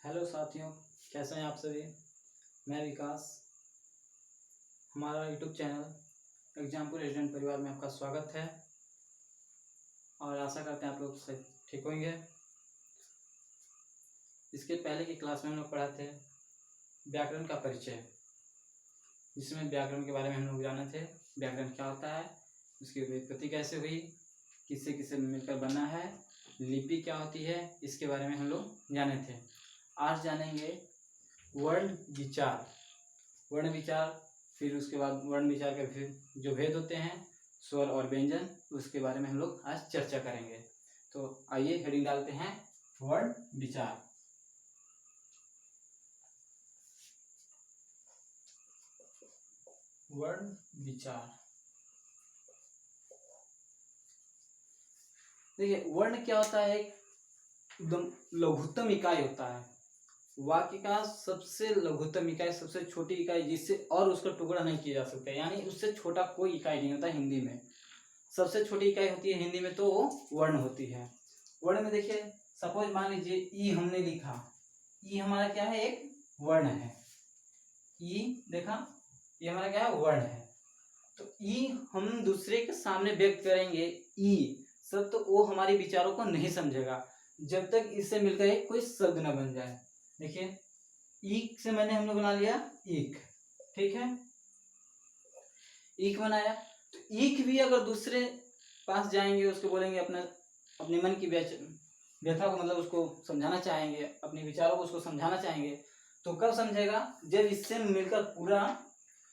Hello साथियों, कैसे हैं आप सभी। मैं विकास। हमारा यूट्यूब चैनल एग्जामपुर रेजिडेंट परिवार में आपका स्वागत है और आशा करते हैं आप लोग सब ठीक होंगे। इसके पहले की क्लास में हम लोग पढ़ा थे व्याकरण का परिचय, जिसमें व्याकरण के बारे में हम लोग जाने थे। व्याकरण क्या होता है, उसकी व्युत्पत्ति कैसे हुई, किससे किससे मिलकर बना है, लिपि क्या होती है, इसके बारे में हम लोग जाने थे। आज जानेंगे वर्ण विचार। वर्ण विचार, फिर उसके बाद वर्ण विचार के फिर जो भेद होते हैं, स्वर और व्यंजन, उसके बारे में हम लोग आज चर्चा करेंगे। तो आइए हेडिंग डालते हैं वर्ण विचार। वर्ण विचार, देखिए वर्ण क्या होता है, एकदम लघुत्तम इकाई होता है। वाक्य का सबसे लघुत्तम इकाई, सबसे छोटी इकाई, जिससे और उसका टुकड़ा नहीं किया जा सकता, यानी उससे छोटा कोई इकाई नहीं होता। हिंदी में सबसे छोटी इकाई होती है हिंदी में, तो वो वर्ण होती है। वर्ण में देखिए, सपोज मान लीजिए ई हमने लिखा, ई हमारा क्या है, एक वर्ण है। ई देखा, ये हमारा क्या है, वर्ण है। तो ई हम दूसरे के सामने व्यक्त करेंगे ई सब, तो वो हमारे विचारों को नहीं समझेगा जब तक इससे मिलकर एक कोई शब्द न बन जाए। देखिए ईक से मैंने हम लोग बना लिया ईक, ठीक है, ईक बनाया। तो ईक भी अगर दूसरे पास जाएंगे, उसको बोलेंगे अपने मन की व्यथा को, मतलब उसको समझाना चाहेंगे, अपने विचारों को उसको समझाना चाहेंगे, तो कब समझेगा, जब इससे मिलकर पूरा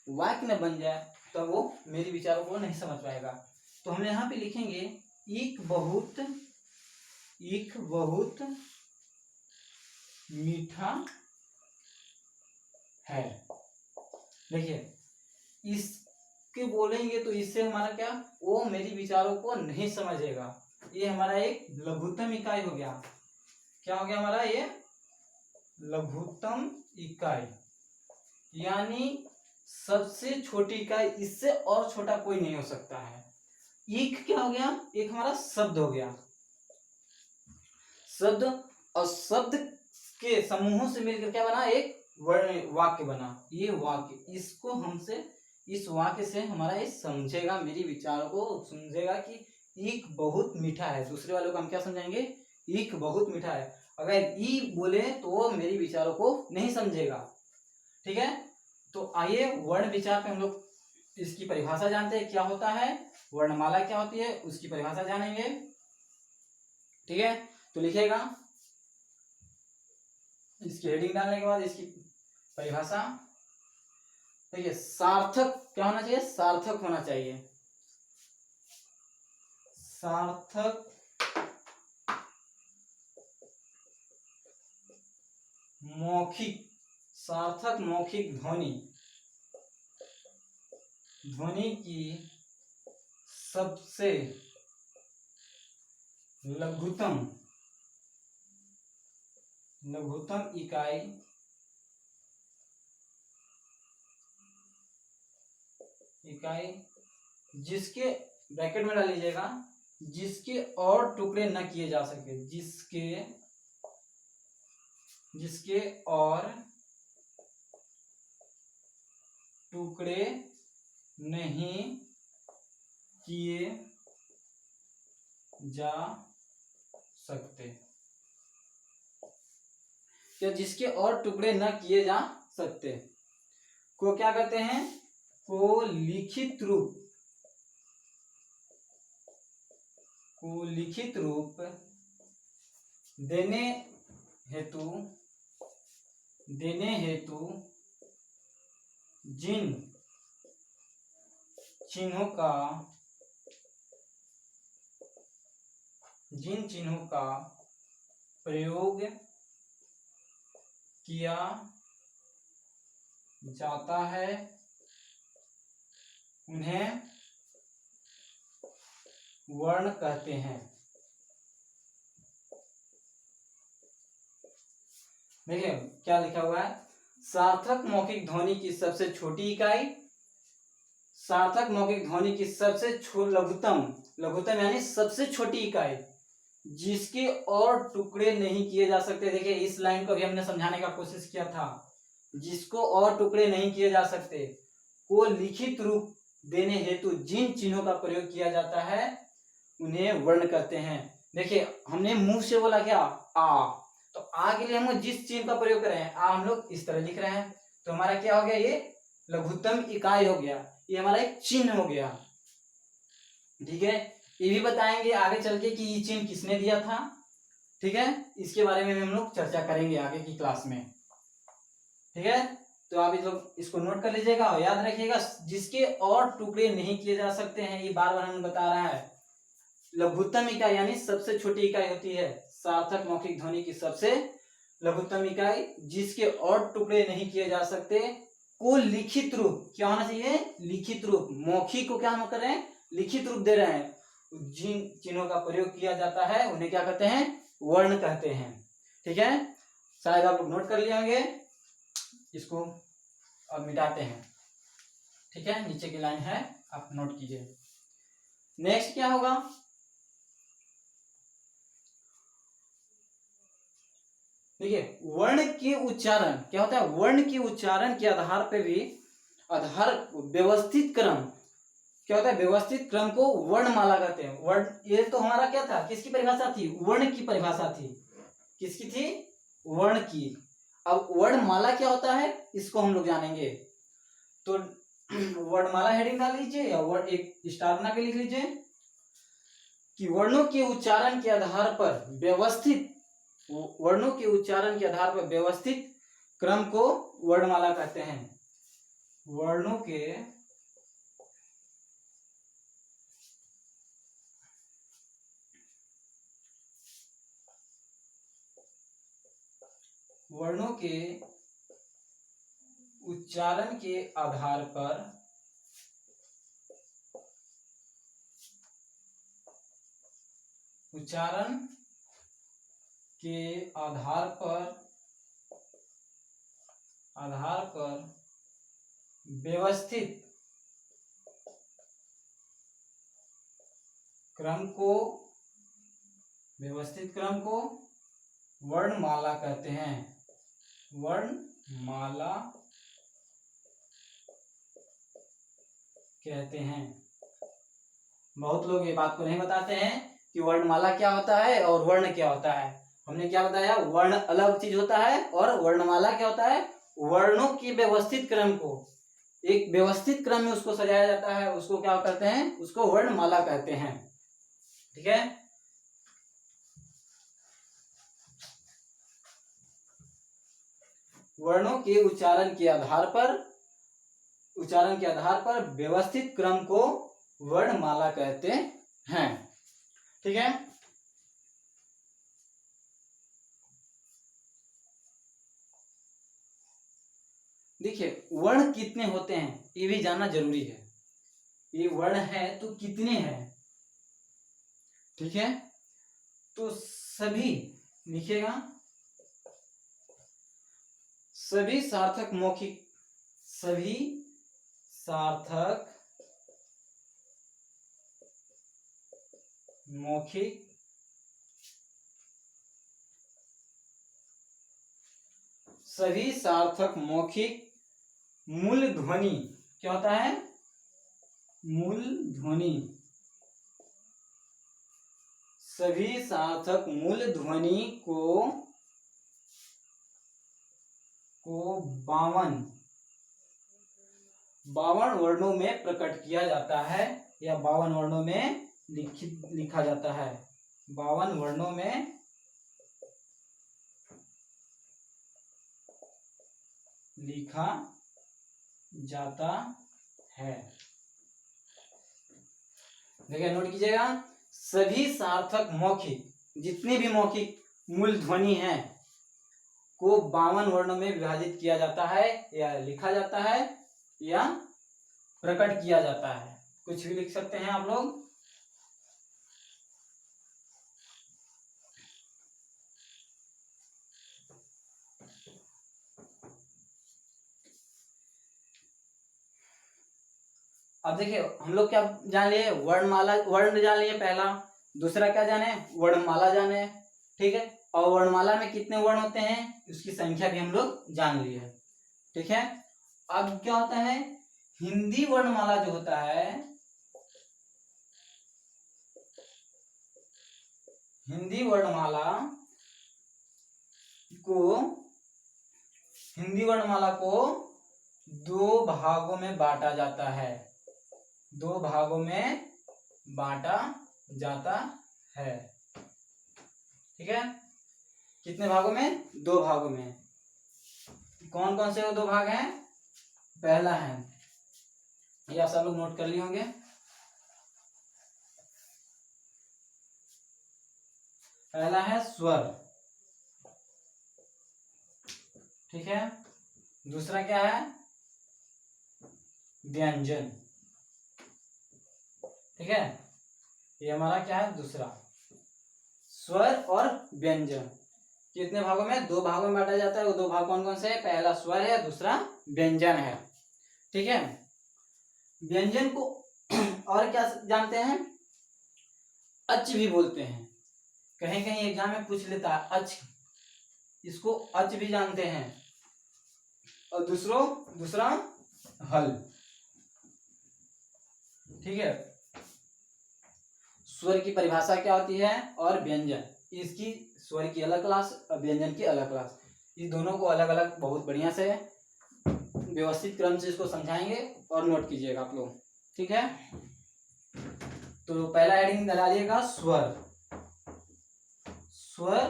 वाक्य न बन जाए, तो वो मेरी विचारों को नहीं समझ पाएगा। तो हम यहाँ पे लिखेंगे ईक बहुत मीठा है। देखिए इसके बोलेंगे तो इससे हमारा क्या, वो मेरी विचारों को नहीं समझेगा। ये हमारा एक लघुत्तम इकाई हो गया। क्या हो गया हमारा, ये लघुत्तम इकाई, यानी सबसे छोटी इकाई, इससे और छोटा कोई नहीं हो सकता है। एक क्या हो गया, एक हमारा शब्द हो गया। शब्द और शब्द के समूहों से मिलकर क्या बना, एक वाक्य बना। ये वाक्य, इसको हमसे, इस वाक्य से हमारा ये समझेगा, मेरी विचारों को समझेगा कि ईक बहुत मीठा है। दूसरे वालों को हम क्या समझाएंगे, ईक बहुत मीठा है। अगर ई बोले तो वो मेरी विचारों को नहीं समझेगा, ठीक है। तो आइए वर्ण विचार पे हम लोग इसकी परिभाषा जानते हैं, क्या होता है वर्णमाला, क्या होती है उसकी परिभाषा जानेंगे, ठीक है। तो लिखिएगा, इसकी हेडिंग डालने के बाद इसकी परिभाषा। देखिए सार्थक क्या होना चाहिए, सार्थक होना चाहिए। सार्थक मौखिक, सार्थक मौखिक ध्वनि, ध्वनि की सबसे लघुत्तम इकाई, जिसके, ब्रैकेट में डाल लीजिएगा, जिसके और टुकड़े न किए जा सके, जिसके और टुकड़े नहीं किए जा सकते, या जिसके और टुकड़े न किए जा सकते को क्या कहते हैं, को लिखित रूप देने हेतु जिन चिन्हों का प्रयोग किया जाता है, उन्हें वर्ण कहते हैं। देखिए क्या लिखा हुआ है, सार्थक मौखिक ध्वनि की सबसे छोटी इकाई, सार्थक मौखिक ध्वनि की सबसे लघुत्तम यानी सबसे छोटी इकाई, जिसके और टुकड़े नहीं किए जा सकते। देखिए इस लाइन को भी हमने समझाने का कोशिश किया था। जिसको और टुकड़े नहीं किए जा सकते को लिखित रूप देने हेतु जिन चिन्हों का प्रयोग किया जाता है उन्हें वर्ण कहते हैं। देखिए हमने मुंह से बोला क्या, आ, तो आ के लिए हम जिस चिन्ह का प्रयोग कर रहे हैं, आ हम लोग इस तरह लिख रहे हैं, तो हमारा क्या हो गया, ये लघुत्तम इकाई हो गया, ये हमारा एक चिन्ह हो गया। ठीक है, ये भी बताएंगे आगे चल के कि ये चिन्ह किसने दिया था। ठीक है, इसके बारे में हम लोग चर्चा करेंगे आगे की क्लास में। ठीक है, तो आप लोग इसको नोट कर लीजिएगा और याद रखिएगा, जिसके और टुकड़े नहीं किए जा सकते हैं, ये बार बार हमें बता रहा है। लघुत्तम इकाई यानी सबसे छोटी इकाई होती है सार्थक मौखिक ध्वनि की, सबसे लघुत्तम इकाई जिसके और टुकड़े नहीं किए जा सकते को लिखित रूप, क्या होना चाहिए, लिखित रूप। मौखिक को क्या हम कर रहे हैं, लिखित रूप दे रहे हैं। जिन चिन्हों का प्रयोग किया जाता है उन्हें क्या कहते हैं, वर्ण कहते हैं। ठीक है, शायद आप लोग नोट कर लिए होंगे, इसको अब मिटाते हैं। ठीक है, नीचे की लाइन है, आप नोट कीजिए। नेक्स्ट क्या होगा, देखिए वर्ण के उच्चारण क्या होता है, वर्ण के उच्चारण के आधार पे भी आधार व्यवस्थित क्रम क्या होता है, व्यवस्थित क्रम को वर्णमाला कहते हैं। वर्ण, ये तो हमारा क्या था, किसकी परिभाषा थी, वर्ण की परिभाषा थी। किसकी थी, वर्ण की। अब वर्णमाला क्या होता है इसको हम लोग जानेंगे। तो वर्णमाला हेडिंग डाल लीजिए या वर्ड एक स्टार बना के लिख लीजिए कि वर्णों के उच्चारण के आधार पर व्यवस्थित, वर्णों के उच्चारण के आधार पर व्यवस्थित क्रम को वर्णमाला कहते हैं। वर्णों के वर्णों के उच्चारण के आधार पर उच्चारण के आधार पर व्यवस्थित क्रम को वर्णमाला कहते हैं। वर्णमाला कहते हैं। बहुत लोग ये बात को नहीं बताते हैं कि वर्णमाला क्या होता है और वर्ण क्या होता है। हमने क्या बताया, वर्ण अलग चीज होता है और वर्णमाला क्या होता है, वर्णों के व्यवस्थित क्रम को, एक व्यवस्थित क्रम में उसको सजाया जाता है, उसको क्या कहते हैं, उसको वर्णमाला कहते हैं। ठीक है, वर्णों के उच्चारण के आधार पर व्यवस्थित क्रम को वर्णमाला कहते हैं। ठीक है, देखिए वर्ण कितने होते हैं ये भी जानना जरूरी है। ये वर्ण है तो कितने हैं, ठीक है, तो सभी लिखिएगा, सभी सार्थक मौखिक मूल ध्वनि, क्या होता है, मूल ध्वनि, सभी सार्थक मूल ध्वनि को 52 वर्णों में प्रकट किया जाता है या 52 वर्णों में लिखा जाता है। 52 वर्णों में लिखा जाता है। देखिए नोट कीजिएगा, सभी सार्थक मौखिक, जितने भी मौखिक मूल ध्वनि हैं को 52 वर्णों में विभाजित किया जाता है या लिखा जाता है या प्रकट किया जाता है, कुछ भी लिख सकते हैं आप लोग। अब देखिए हम लोग क्या जान लिए, वर्णमाला, वर्ण जान लिए पहला, दूसरा क्या जाने, वर्णमाला जाने। ठीक है, और वर्णमाला में कितने वर्ण होते हैं उसकी संख्या भी हम लोग जान लिए। ठीक है, अब क्या होता है, हिंदी वर्णमाला जो होता है, हिंदी वर्णमाला को हिंदी वर्णमाला को दो भागों में बांटा जाता है, दो भागों में बांटा जाता है। ठीक है, कितने भागों में, दो भागों में। कौन कौन से वो दो भाग हैं, पहला है, ये आप सब लोग नोट कर लिए होंगे, पहला है स्वर। ठीक है, दूसरा क्या है, व्यंजन। ठीक है, ये हमारा क्या है, दूसरा, स्वर और व्यंजन। कितने भागों में, दो भागों में बांटा जाता है। वो दो भाग कौन कौन से है, पहला स्वर है, दूसरा व्यंजन है। ठीक है, व्यंजन को और क्या जानते हैं, अच भी बोलते हैं, कहीं कहीं एग्जाम में पूछ लेता है अच, इसको अच भी जानते हैं। और दूसरा हल। ठीक है, स्वर की परिभाषा क्या होती है और व्यंजन, इसकी स्वर की अलग क्लास और व्यंजन की अलग क्लास, इस दोनों को अलग अलग बहुत बढ़िया से व्यवस्थित क्रम से इसको समझाएंगे और नोट कीजिएगा आप लोग। ठीक है, तो पहला हेडिंग डालिएगा स्वर। स्वर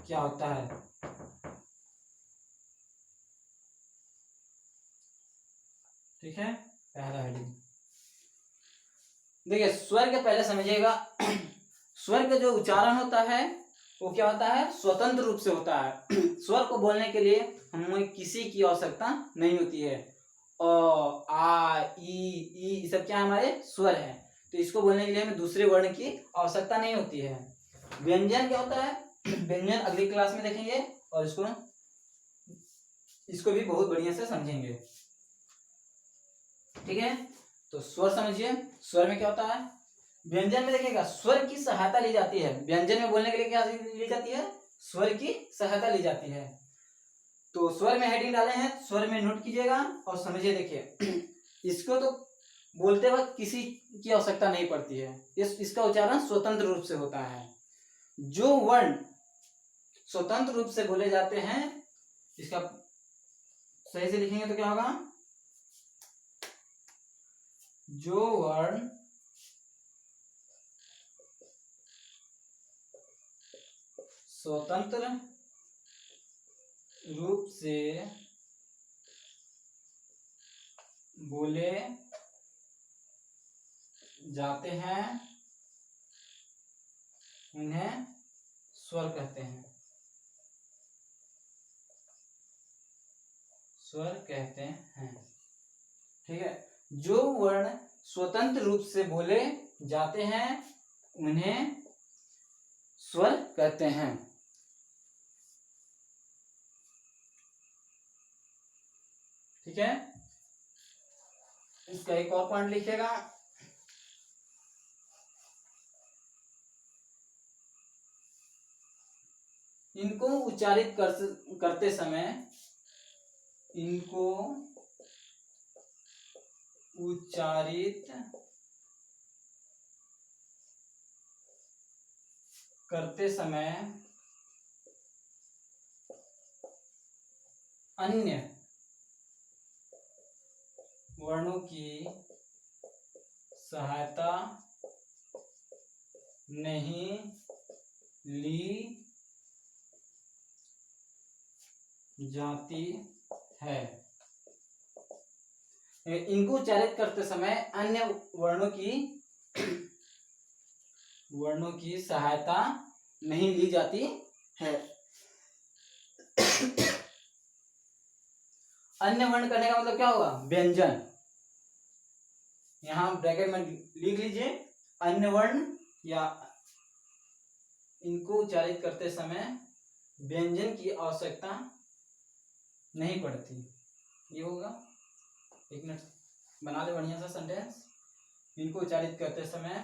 क्या होता है, ठीक है, पहला हेडिंग देखिए, स्वर के पहले समझिएगा स्वर का जो उच्चारण होता है वो क्या होता है, स्वतंत्र रूप से होता है। स्वर को बोलने के लिए हमें किसी की आवश्यकता नहीं होती है। अ, आ, ई सब क्या हमारे स्वर है, तो इसको बोलने के लिए हमें दूसरे वर्ण की आवश्यकता नहीं होती है। व्यंजन क्या होता है, व्यंजन अगली क्लास में देखेंगे और इसको भी बहुत बढ़िया से समझेंगे। ठीक है, तो स्वर समझिए, स्वर में क्या होता है, व्यंजन में देखिएगा स्वर की सहायता ली जाती है। व्यंजन में बोलने के लिए क्या ली जाती है, स्वर की सहायता ली जाती है। तो स्वर में हेडिंग डाले हैं, स्वर में नोट कीजिएगा और समझिए। देखिए, इसको तो बोलते वक्त किसी की आवश्यकता नहीं पड़ती है, इसका उच्चारण स्वतंत्र रूप से होता है। जो वर्ण स्वतंत्र रूप से बोले जाते हैं, इसका सही से लिखेंगे तो क्या होगा, जो वर्ण स्वतंत्र रूप से बोले जाते हैं उन्हें स्वर कहते हैं, स्वर कहते हैं। ठीक है, जो वर्ण स्वतंत्र रूप से बोले जाते हैं उन्हें स्वर कहते हैं। ठीक है, इसका एक और पॉइंट लिखिएगा, इनको उच्चारित करते समय, इनको उच्चारित करते समय अन्य वर्णों की सहायता नहीं ली जाती है। इनको उच्चारित करते समय अन्य वर्णों की सहायता नहीं ली जाती है। अन्य वर्ण करने का मतलब क्या होगा, व्यंजन। यहां ब्रैकेट में लिख लीजिए, अन्य वर्ण या इनको उच्चारित करते समय व्यंजन की आवश्यकता नहीं पड़ती। ये होगा, एक मिनट बना ले बढ़िया सा सेंटेंस, इनको उच्चारित करते समय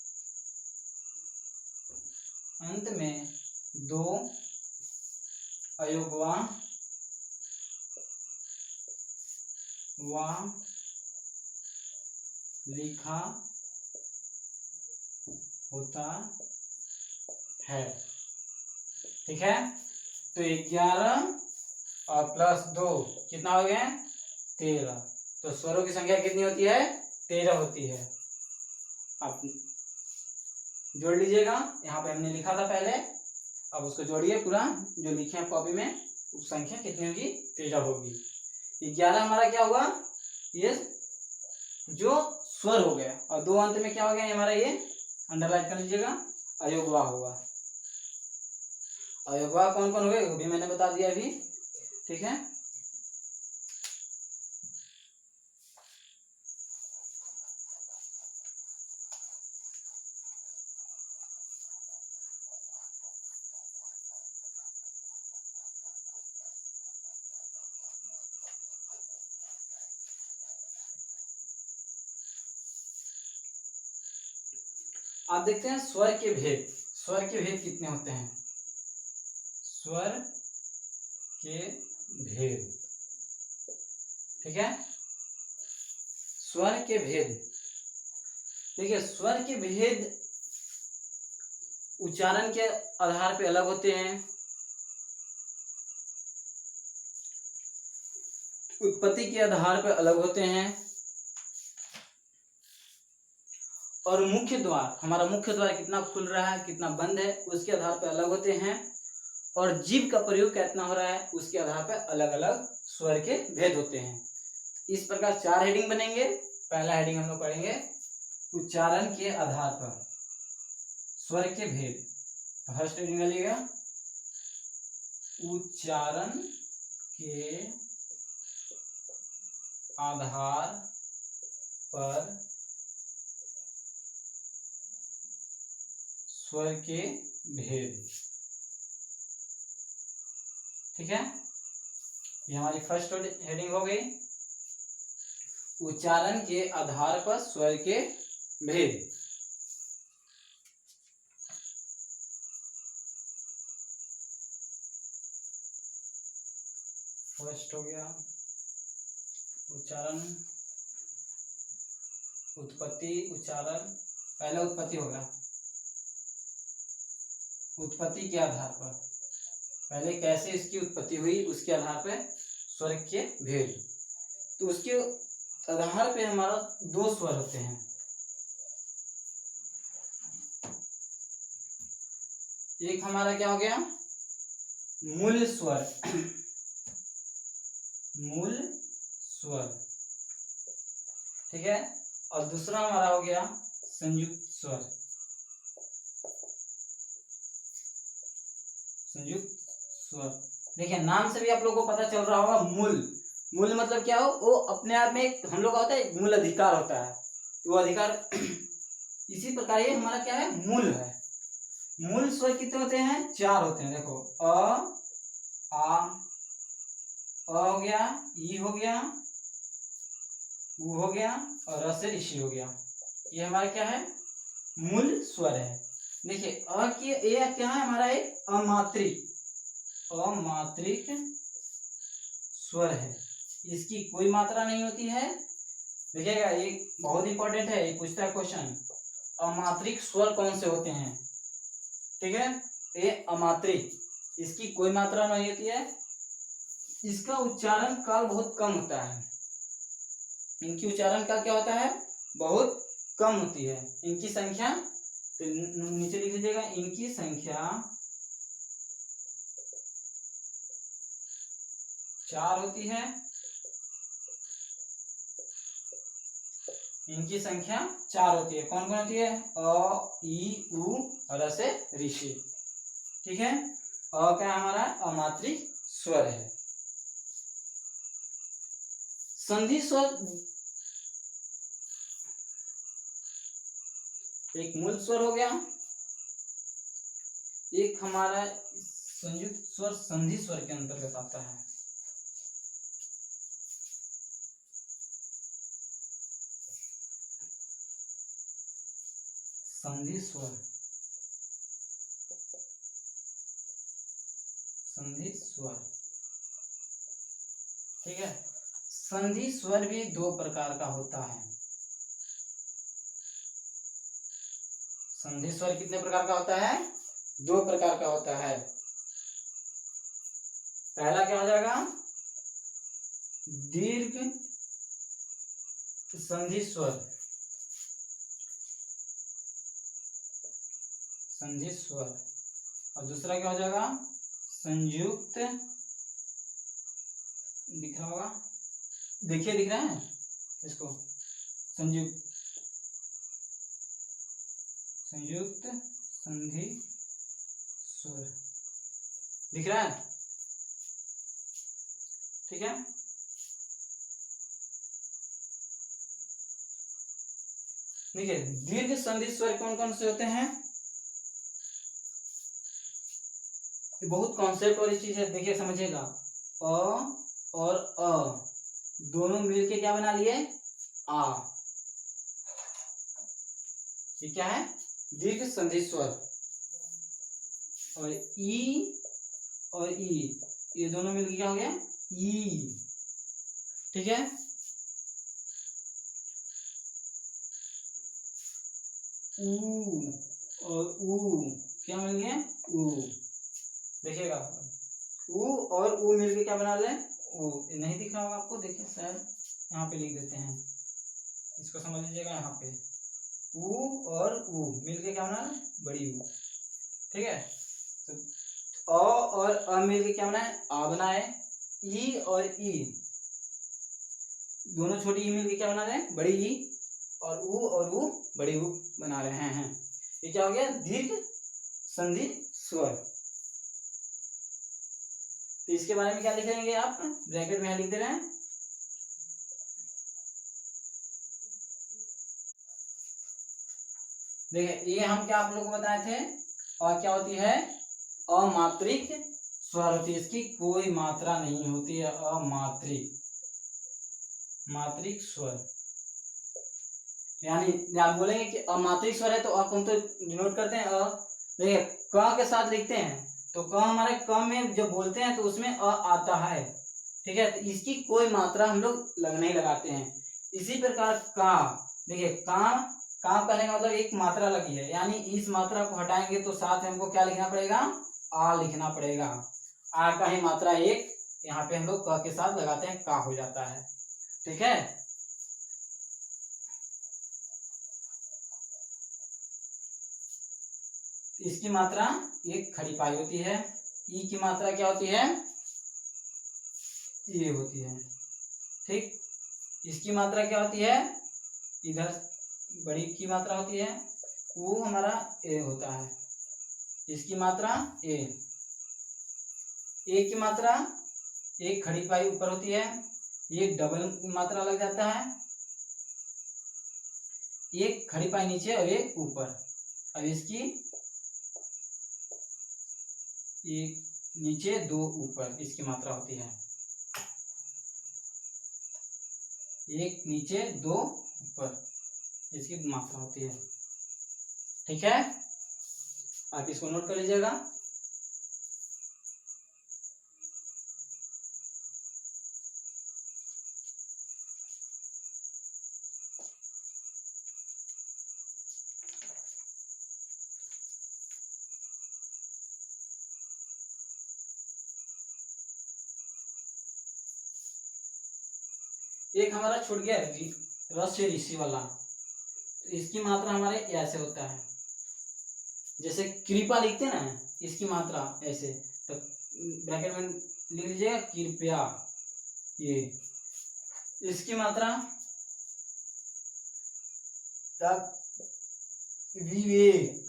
अंत में दो अयोगवा लिखा होता है। ठीक है, तो 11 और प्लस 2 कितना हो गया? 13। तो स्वरों की संख्या कितनी होती है? 13 होती है। आप जोड़ लीजिएगा, यहाँ पे हमने लिखा था पहले, अब उसको जोड़िए पूरा जो लिखे हैं कॉपी में, उस संख्या कितनी होगी? 13 होगी। 11 हमारा क्या हुआ? ये जो स्वर हो गया, और 2 अंत में क्या हो गया हमारा? ये अंडरलाइन कर लीजिएगा, अयोगवा होगा। अयोगवा कौन कौन हो गए वो भी मैंने बता दिया अभी। ठीक है, आप देखते हैं स्वर के भेद। स्वर के भेद कितने होते हैं? स्वर के भेद, ठीक है, स्वर के भेद। देखिए, स्वर के भेद उच्चारण के आधार पे अलग होते हैं, उत्पत्ति के आधार पर अलग होते हैं, और मुख्य द्वार, हमारा मुख्य द्वार कितना खुल रहा है कितना बंद है उसके आधार पर अलग होते हैं, और जीभ का प्रयोग कितना हो रहा है उसके आधार पर अलग अलग स्वर के भेद होते हैं। इस प्रकार 4 हेडिंग बनेंगे। पहला हेडिंग हम लोग पढ़ेंगे उच्चारण के आधार पर स्वर के भेद। फर्स्ट हेडिंग लिखिएगा, उच्चारण के आधार पर स्वर के भेद। ठीक है, ये हमारी फर्स्ट हेडिंग हो गई, उच्चारण के आधार पर स्वर के भेद। फर्स्ट हो गया उच्चारण, उत्पत्ति, उच्चारण, पहला उत्पत्ति होगा, उत्पत्ति के आधार पर पहले कैसे इसकी उत्पत्ति हुई उसके आधार पर स्वर के भेद। तो उसके आधार पे हमारा 2 स्वर होते हैं, एक हमारा क्या हो गया? मूल स्वर, मूल स्वर, ठीक है, और दूसरा हमारा हो गया संयुक्त स्वर, संयुक्त स्वर। देखिए, नाम से भी आप लोगों को पता चल रहा होगा, मूल। मूल मतलब क्या हो? वो अपने आप में एक हम लोग का होता है, मूल अधिकार होता है, वो अधिकार इसी प्रकार ये हमारा क्या है? मूल है। मूल स्वर कितने होते हैं? 4 होते हैं। देखो, अ हो गया, ई हो गया, उ हो गया, और र से ऋषि हो गया। ये हमारा क्या है? मूल स्वर है। देखिए, अ की ये क्या है हमारा? एक अमात्रिक, अमात्रिक स्वर है, इसकी कोई मात्रा नहीं होती है। देखिएगा, ये बहुत इंपॉर्टेंट है, ये पूछता है क्वेश्चन, अमात्रिक स्वर कौन से होते हैं? ठीक है, ये अमात्रिक, इसकी कोई मात्रा नहीं होती है, इसका उच्चारण काल बहुत कम होता है, इनकी उच्चारण काल क्या होता है? बहुत कम होती है। इनकी संख्या, तो नीचे लिख लीजिएगा, इनकी संख्या 4 होती है, इनकी संख्या 4 होती है। कौन कौन होती है? अ, ई, उ और र से ऋषि। ठीक है, अ क्या हमारा? अमात्रिक स्वर है। संधि स्वर, एक मूल स्वर हो गया, एक हमारा संयुक्त स्वर संधि स्वर के अंतर्गत आता है। संधि स्वर, संधि स्वर। ठीक है, संधि स्वर भी दो प्रकार का होता है। संधि स्वर कितने प्रकार का होता है? दो प्रकार का होता है। पहला क्या हो जाएगा? दीर्घ संधि स्वर, संधि स्वर। और दूसरा क्या हो जाएगा? संयुक्त, दिख रहा होगा, देखिए दिख रहा है इसको, संयुक्त, संयुक्त संधि स्वर दिख रहा है। ठीक है, देखिए दीर्घ संधि स्वर कौन कौन से होते हैं? बहुत कॉन्सेप्ट वाली चीज है, देखिए समझिएगा। अ और अ दोनों मिलके क्या बना लिए? आ। ये क्या है? दीर्घ संधि स्वर। और ई और ई, ये दोनों मिलके क्या हो गया? ई। ठीक है, ऊ और ऊ क्या मिल गया? ऊ। देखिएगा, ऊ और ऊ मिलके क्या बना रहे? ऊ। नहीं दिख रहा होगा आपको, देखिए शायद यहाँ पे लिख देते हैं, इसको समझ लीजिएगा। यहाँ पे ऊ और ऊ मिलके क्या बना रहे? बड़ी ऊ। ठीक है, तो अ और अ मिलके क्या बनाए? आ बनाए। ई और ई दोनों छोटी ई मिलके क्या बना रहे हैं? बड़ी ई। और ऊ बड़ी ऊ बना रहे हैं। ये क्या हो गया? दीर्घ संधि स्वर। तो इसके बारे में क्या लिखेंगे आप? ब्रैकेट में लिख दे रहे हैं। देखिए ये हम क्या आप लोगों को बताए थे। और क्या होती है? अमात्रिक स्वर होती है, इसकी कोई मात्रा नहीं होती है। अमात्रिक, मात्रिक स्वर, यानी आप बोलेंगे कि अमात्रिक स्वर है तो अ कौन तो डिनोट करते हैं? अ। देखिए क के साथ लिखते हैं तो क हमारे क में जब बोलते हैं तो उसमें अ आता है। ठीक है, तो इसकी कोई मात्रा हम लोग नहीं लगाते हैं। इसी प्रकार का, देखिए काम, काम कहने का मतलब एक मात्रा लगी है, यानी इस मात्रा को हटाएंगे तो साथ में हमको क्या लिखना पड़ेगा? आ लिखना पड़ेगा। आ का ही मात्रा एक यहाँ पे हम लोग क के साथ लगाते हैं, का हो जाता है। ठीक है, इसकी मात्रा एक खड़ी पाई होती है। ई की मात्रा क्या होती है? ये होती है। ठीक, इसकी मात्रा क्या होती है? इधर बड़ी की मात्रा होती है, वो हमारा ए होता है। इसकी मात्रा ए। ए की मात्रा एक खड़ी पाई ऊपर होती है, एक डबल मात्रा लग जाता है, एक खड़ी पाई नीचे और एक ऊपर। अब इसकी एक नीचे दो ऊपर इसकी मात्रा होती है। एक नीचे दो ऊपर इसकी मात्रा होती है। ठीक है, आप इसको नोट कर लीजिएगा। एक हमारा छूट गया रस से ऋषि वाला, तो इसकी मात्रा हमारे ऐसे होता है, जैसे कृपा लिखते हैं ना, इसकी मात्रा ऐसे, तो ब्रैकेट में लिख लीजिएगा कृपया। ये इसकी मात्रा विवेक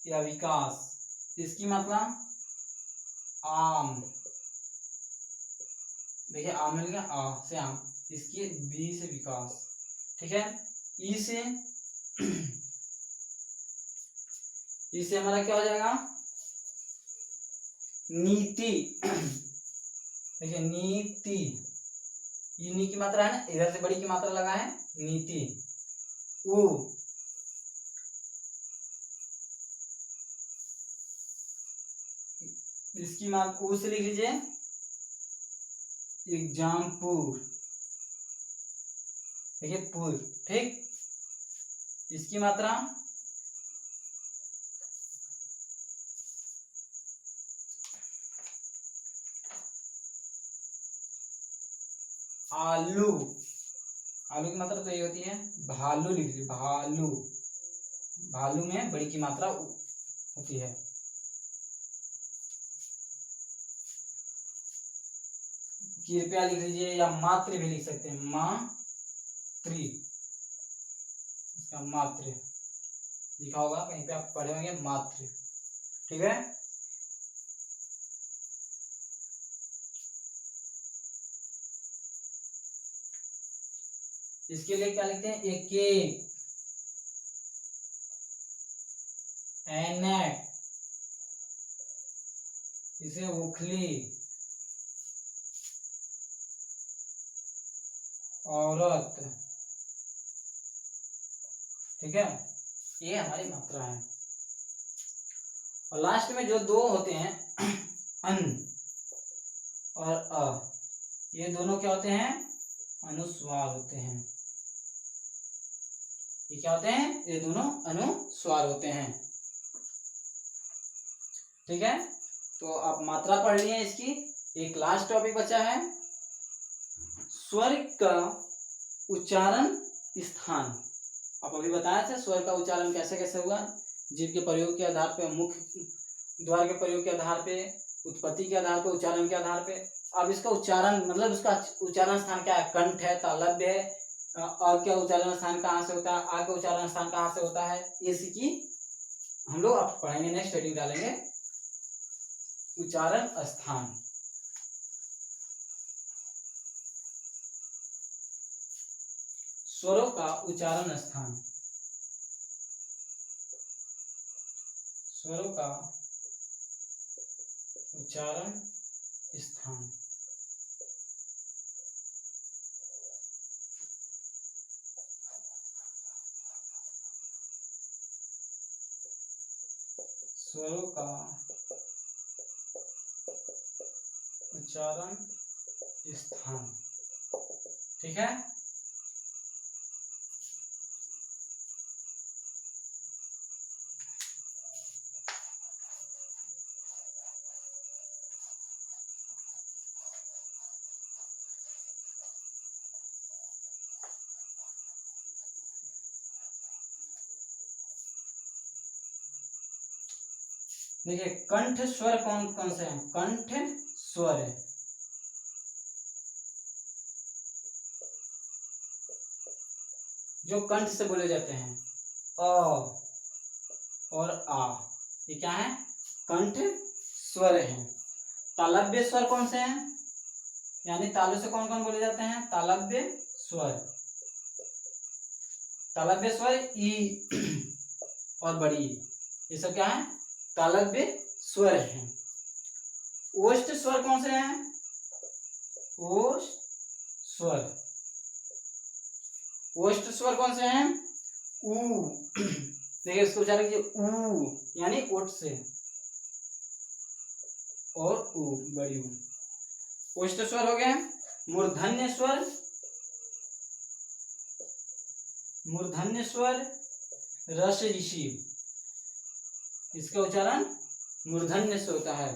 या विकास, इसकी मात्रा आम। देखिए आम मिल गया, आ से आम, इसकी बी से विकास। ठीक है, ई से ई से हमारा क्या हो जाएगा? नीति। देखिए नीति, ये नी की मात्रा है ना, इधर से बड़ी की मात्रा लगा है, नीति। उ इसकी मात्रा ऊ से लिख लीजिए, एग्जामपुर, देखिए पुर, ठीक। इसकी मात्रा आलू, आलू की मात्रा तो ये होती है, भालू लिख लीजिए, भालू, भालू में बड़ी की मात्रा होती है। कृपया लिख लीजिए, या मात्र भी लिख सकते हैं, मात्री, इसका मात्र लिखा होगा कहीं पे, आप पढ़े होंगे मात्र, ठीक है। इसके लिए क्या लिखते हैं, एक एक, एनेक, इसे उखली, औरत, ठीक है। ये हमारी मात्रा है। और लास्ट में जो दो होते हैं अन और अ, ये दोनों क्या होते हैं, अनुस्वार होते हैं। ये क्या होते हैं, ये दोनों अनुस्वार होते हैं, ठीक है। तो आप मात्रा पढ़ लिए इसकी। एक लास्ट टॉपिक बचा है, स्वर का उच्चारण स्थान। आप अभी बताया था स्वर का उच्चारण कैसे कैसे हुआ, जीव के प्रयोग के आधार पे, मुख्य द्वार के प्रयोग के आधार पे, उत्पत्ति के आधार पे, उच्चारण के आधार पे। अब इसका उच्चारण मतलब उसका उच्चारण स्थान क्या है, कंठ है, तालव्य है, और क्या उच्चारण स्थान कहाँ से होता है, आ का उच्चारण स्थान कहाँ से होता है, इसकी हम लोग अब पढ़ेंगे, नेक्स्ट हेडिंग डालेंगे, उच्चारण स्थान। स्वरों का उच्चारण स्थान, स्वरों का उच्चारण स्थान। स्वरों का उच्चारण स्थान, ठीक है। देखिए कंठ स्वर कौन कौन से हैं, कंठ स्वर है, जो कंठ से बोले जाते हैं, अ और आ, ये क्या है, कंठ स्वर है। तालव्य स्वर कौन से हैं, यानी तालु से कौन कौन बोले जाते हैं, तालव्य स्वर, तालव्य स्वर ई और बड़ी, ये सब क्या है, तालव्य स्वर हैं। ओष्ठ स्वर कौन से हैं, ओष्ठ स्वर, ओष्ठ स्वर कौन से हैं, ऊ, देखिए इसको उच्चारण कीजिए, ऊ यानी ओठ से, और ऊ बड़ी ऊ, ओष्ठ स्वर हो गए। मूर्धन्य स्वर, मूर्धन्य स्वर रस ऋषि, इसका उच्चारण मूर्धन्य से होता है।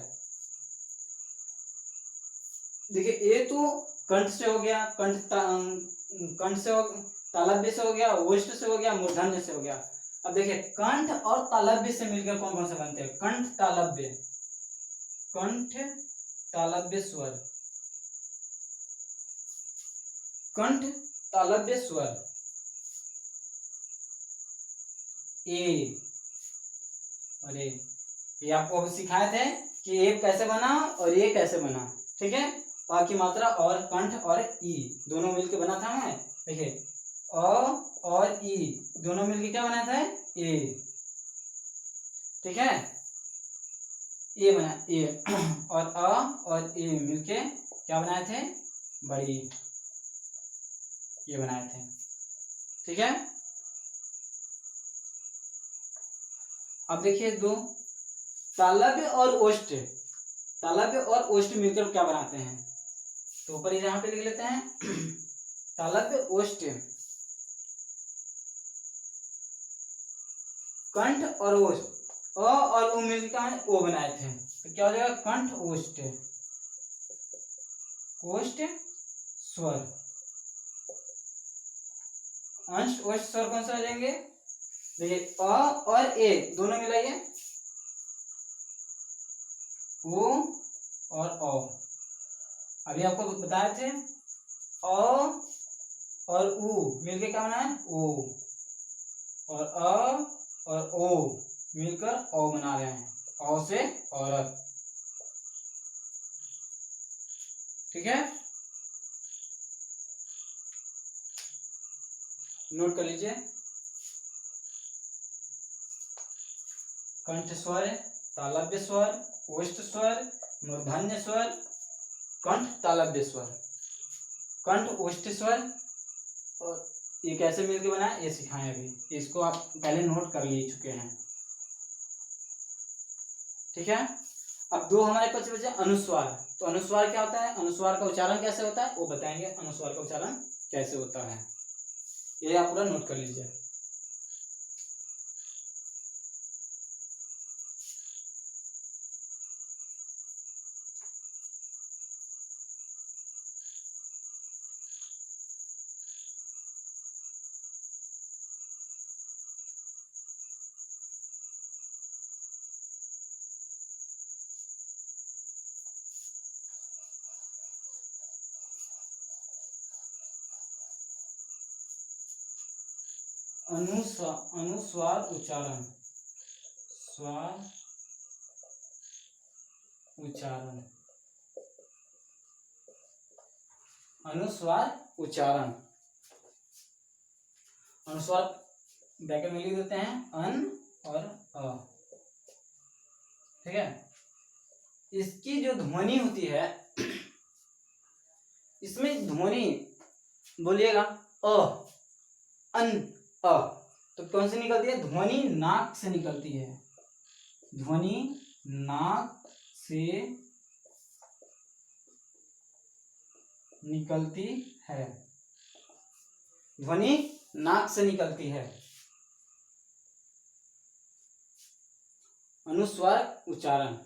देखिए ये तो कंठ से हो गया, कंठ से हो, तालव्य से हो गया, ओष्ठ से हो गया, मूर्धन्य से हो गया। अब देखिए कंठ और तालव्य से मिलकर कौन कौन से बनते हैं, कंठ तालव्य, कंठ तालव्य स्वर, कंठ तालव्य स्वर, ए और ए, ये आपको सिखाए थे कि ए कैसे बना और ये कैसे बना, ठीक है। आ की मात्रा और कंठ और ई दोनों मिलके बना था मैं, देखिए अ और ई दोनों मिलके क्या बना था, ए, ठीक है। ए बना, ए और अ और ए मिलके क्या बनाए थे, बड़ी, ये बनाए थे, ठीक है। अब देखिए दो, तालव्य और ओष्ठ, तालव्य और ओष्ठ मिलकर क्या बनाते हैं? तो ऊपर यहाँ पे लिख लेते हैं तालव्य ओष्ठ कंठ और ओष्ठ, अ और उ मिलकर ओ बनाए थे, तो क्या हो जाएगा? कंठ ओष्ठ, ओष्ठ स्वर। अंश ओष्ठ स्वर कौन सा आ जाएंगे? देखिए अ और ए दोनों मिलाइए, ओ और औ। अभी आपको बताए थे अ और उ मिलकर क्या बना है? ओ, और अ और ओ मिलकर ओ बना रहे हैं, औ से औरत। ठीक है, नोट कर लीजिए। कंठ स्वर, तालव्य स्वर, ओष्ठ स्वर, मूर्धन्य स्वर, कंठ तालव्य स्वर, कंठ ओष्ठ स्वर, और ये कैसे मिलकर बना है ये सिखाएं अभी, इसको आप पहले नोट कर ले चुके हैं। ठीक है, अब दो हमारे पास बचे अनुस्वार। तो अनुस्वार क्या होता है, अनुस्वार का उच्चारण कैसे होता है वो बताएंगे, अनुस्वार का उच्चारण कैसे होता है ये आप पूरा नोट कर लीजिए। अनुस्वार उच्चारण, स्वर उच्चारण, अनुस्वार उच्चारण। अनुस्वार ब्रैकेट में लिख देते हैं अन और अ। ठीक है, इसकी जो ध्वनि होती है, इसमें ध्वनि बोलिएगा अ, अन, अ, तो कौन से निकलती है? ध्वनि नाक से निकलती है, ध्वनि नाक से निकलती है, ध्वनि नाक से निकलती है। अनुस्वार उच्चारण।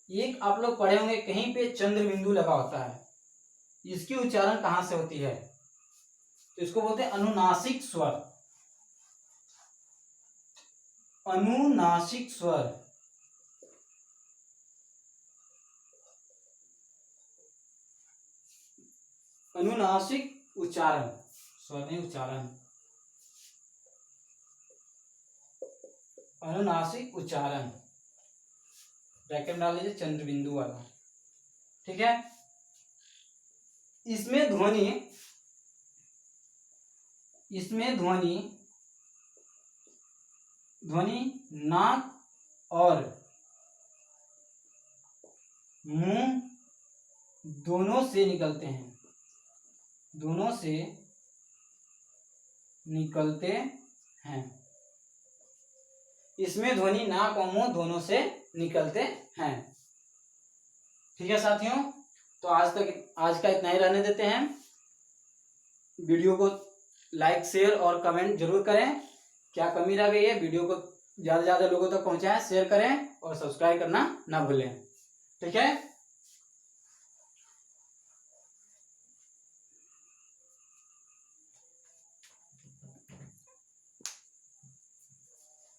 एक आप लोग पढ़े होंगे कहीं पे चंद्र बिंदु लगा होता है, इसकी उच्चारण कहां से होती है? तो इसको बोलते हैं अनुनासिक स्वर, अनुनासिक स्वर। अनुनासिक उच्चारण, स्वर नहीं उच्चारण, अनुनासिक उच्चारण। ब्रैकेट डाल लीजिए चंद्र बिंदु वाला। ठीक है, इसमें ध्वनि, इसमें ध्वनि, ध्वनि नाक और मुंह दोनों से निकलते हैं, दोनों से निकलते हैं। इसमें ध्वनि नाक और मुंह दोनों से निकलते हैं। ठीक है साथियों, तो आज का इतना ही रहने देते हैं। वीडियो को लाइक शेयर और कमेंट जरूर करें, क्या कमी रह गई है वीडियो को ज्यादा से ज्यादा लोगों तक पहुंचाएं, शेयर करें और सब्सक्राइब करना ना भूलें। ठीक है।